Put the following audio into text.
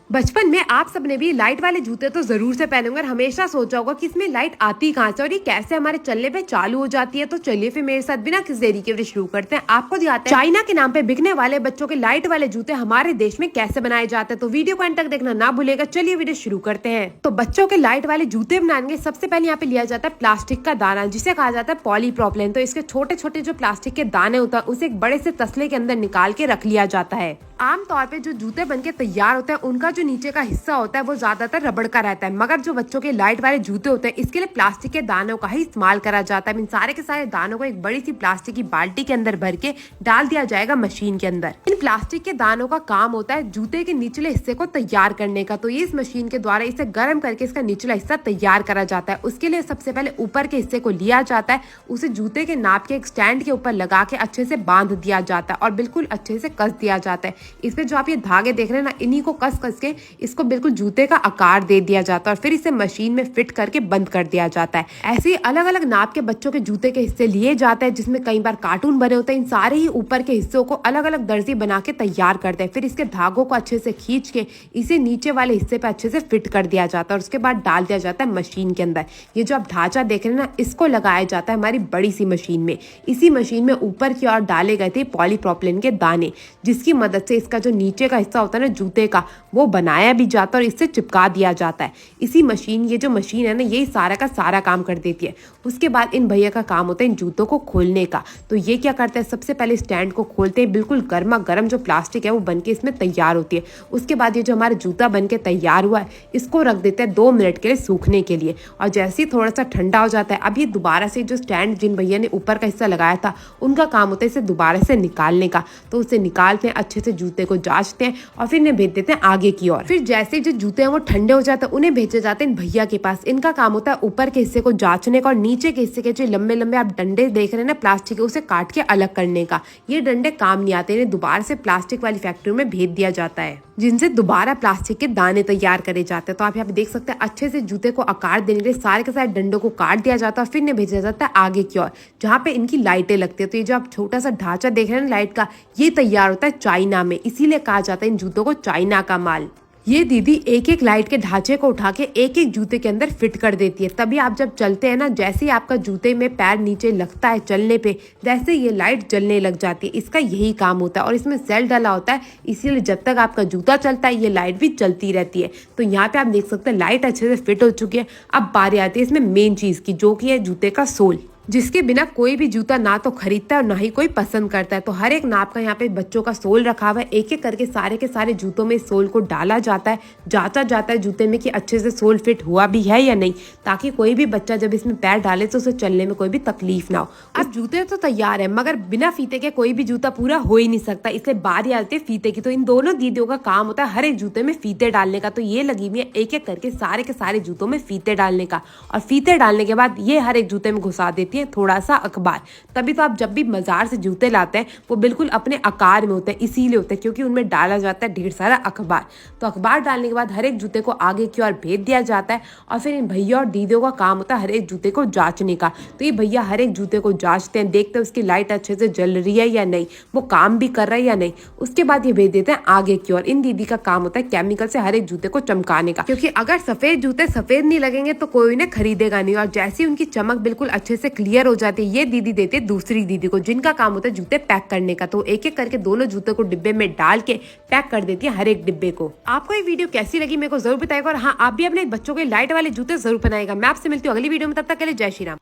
बचपन में आप सबने भी लाइट वाले जूते तो जरूर से पहने होंगे और हमेशा सोचा होगा कि इसमें लाइट आती कहाँ से और ये कैसे हमारे चलने पे चालू हो जाती है। तो चलिए फिर मेरे साथ बिना किसी देरी के शुरू करते हैं। आपको दिखाते हैं चाइना के नाम पे बिकने वाले बच्चों के लाइट वाले जूते हमारे देश में कैसे बनाए जाते हैं। तो वीडियो को अंत तक देखना ना भूलेगा। चलिए वीडियो शुरू करते हैं। तो बच्चों के लाइट वाले जूते बनाएंगे सबसे पहले यहाँ पे लिया जाता है प्लास्टिक का दाना, जिसे कहा जाता है पॉलीप्रोपिलीन। तो इसके छोटे छोटे जो प्लास्टिक के दाने होता है उसे एक बड़े से तसले के अंदर निकाल के रख लिया जाता है। आमतौर पे जो जूते बनके तैयार होते हैं उनका जो नीचे का हिस्सा होता है वो ज्यादातर रबड़ का रहता है, मगर जो बच्चों के लाइट वाले जूते होते हैं इसके लिए प्लास्टिक के दानों का ही इस्तेमाल करा जाता है। इन सारे के सारे दानों को एक बड़ी सी प्लास्टिक की बाल्टी के अंदर भर के डाल दिया जाएगा मशीन के अंदर। इन प्लास्टिक के दानों का काम होता है जूते के निचले हिस्से को तैयार करने का। तो ये इस मशीन के द्वारा इसे गर्म करके इसका निचला हिस्सा तैयार करा जाता है। उसके लिए सबसे पहले ऊपर के हिस्से को लिया जाता है, उसे जूते के नाप के एक स्टैंड के ऊपर लगा के अच्छे से बांध दिया जाता है और बिल्कुल अच्छे से कस दिया जाता है। इसमें जो आप ये धागे देख रहे हैं ना, इन्हीं को कस कस के इसको बिल्कुल जूते का आकार दे दिया जाता है और फिर इसे मशीन में फिट करके बंद कर दिया जाता है। ऐसे ही अलग अलग नाप के बच्चों के जूते के हिस्से लिए जाते हैं, जिसमें कई बार कार्टून बने होते हैं। इन सारे ही ऊपर के हिस्सों को अलग अलग दर्जी बना के तैयार करते हैं। फिर इसके धागों को अच्छे से खींच के इसे नीचे वाले हिस्से पे अच्छे से फिट कर दिया जाता है और उसके बाद डाल दिया जाता है मशीन के अंदर। ये जो आप ढांचा देख रहे हैं ना, इसको लगाया जाता है हमारी बड़ी सी मशीन में। इसी मशीन में ऊपर की ओर डाले गए थे पॉलीप्रोपिलीन के दाने, जिसकी मदद से इसका जो नीचे का हिस्सा होता है ना जूते का, वो बनाया भी जाता है और इससे चिपका दिया जाता है। इसी मशीन, ये जो मशीन है ना, यही सारा का सारा काम कर देती है। उसके बाद इन भैया का काम होता है इन जूतों को खोलने का। तो ये क्या करते हैं, सबसे पहले स्टैंड को खोलते हैं, बिल्कुल गर्मा गर्म जो प्लास्टिक है वो बनके इसमें तैयार होती है। उसके बाद ये जो हमारा जूता बनके तैयार हुआ है इसको रख देते हैं 2 मिनट के लिए सूखने के लिए। और जैसे ही थोड़ा सा ठंडा हो जाता है, अब ये दोबारा से जो स्टैंड जिन भैया ने ऊपर का हिस्सा लगाया था उनका काम होता है इसे दोबारा से निकालने का। तो उसे निकालते हैं, अच्छे से जूते को जांचते हैं और फिर इन्हें भेज देते हैं आगे की ओर। फिर जैसे जो जूते हैं वो ठंडे हो जाते हैं, उन्हें भेजे जाते हैं इन भैया के पास। इनका काम होता है ऊपर के हिस्से को जांचने का और नीचे के हिस्से के जो लंबे लंबे आप डंडे देख रहे हैं ना प्लास्टिक के, उसे काट के अलग करने का। ये डंडे काम नहीं आते, इन्हें दोबारा से प्लास्टिक वाली फैक्ट्री में भेज दिया जाता है, जिनसे दोबारा प्लास्टिक के दाने तैयार करे जाते हैं। तो आप यहाँ पे देख सकते हैं अच्छे से जूते को आकार देने के लिए सारे के सारे डंडों को काट दिया जाता है और फिर इन्हें भेजा जाता है आगे की ओर, जहाँ पे इनकी लाइटें लगती है। तो ये जो आप छोटा सा ढांचा देख रहे हैं लाइट का, ये तैयार होता है चाइना में, इसीलिए कहा जाता है इन जूतों को चाइना का माल। ये दीदी एक एक लाइट के ढांचे को उठा के एक एक जूते के अंदर फिट कर देती है। तभी आप जब चलते हैं ना, जैसे ही आपका जूते में पैर नीचे लगता है चलने पे, वैसे ये लाइट जलने लग जाती है। इसका यही काम होता है और इसमें सेल डला होता है, इसीलिए जब तक आपका जूता चलता है ये लाइट भी चलती रहती है। तो यहाँ पे आप देख सकते हैं लाइट अच्छे से फिट हो चुकी है। अब बारी आती है इसमें मेन चीज की, जो कि है जूते का सोल, जिसके बिना कोई भी जूता ना तो खरीदता है और ना ही कोई पसंद करता है। तो हर एक नाप का यहाँ पे बच्चों का सोल रखा हुआ है। एक एक करके सारे के सारे जूतों में सोल को डाला जाता है, जांचा जाता है जूते में कि अच्छे से सोल फिट हुआ भी है या नहीं, ताकि कोई भी बच्चा जब इसमें पैर डाले तो उसे चलने में कोई भी तकलीफ ना हो। अब जूते तो तैयार है, मगर बिना फीते के कोई भी जूता पूरा हो ही नहीं सकता, इसलिए बारी आती है फीते की। तो इन दोनों दीदियों का काम होता है हर एक जूते में फीते डालने का। तो ये लगी हुई है एक एक करके सारे के सारे जूतों में फीते डालने का, और फीते डालने के बाद ये हर एक जूते में घुसा देती है थोड़ा सा अखबार। तभी तो आप जब भी बाजार से जूते लाते हैं वो बिल्कुल अपने आकार में होते हैं, इसीलिए होते हैं क्योंकि उनमें डाला जाता है ढेर सारा अखबार। तो अखबार डालने के बाद हर एक जूते को आगे की ओर भेज दिया जाता है और फिर इन भैया और दीदियों का काम होता है हर एक जूते को जांचने का। तो ये भैया हर एक जूते को जांचते हैं, देखते हैं उसकी लाइट अच्छे से जल रही है या नहीं, वो काम भी कर रहा है या नहीं। उसके बाद ये भेज देते हैं आगे की ओर। इन दीदी का काम होता है केमिकल से हर एक जूते को चमकाने का, क्योंकि अगर सफेद जूते सफेद नहीं लगेंगे तो कोई उन्हें खरीदेगा नहीं। और जैसे उनकी चमक बिल्कुल अच्छे से क्लियर हो जाती है, ये दीदी देते दूसरी दीदी को, जिनका काम होता है जूते पैक करने का। तो एक एक करके दोनों जूते को डिब्बे में डाल के पैक कर देती है हर एक डिब्बे को। आपको ये वीडियो कैसी लगी मेरे को जरूर बताएगा, और हाँ, आप भी अपने बच्चों के लाइट वाले जूते जरूर बनाएगा। मैं आपसे मिलती हूँ अगली वीडियो में, तब तक के लिए जय श्री राम।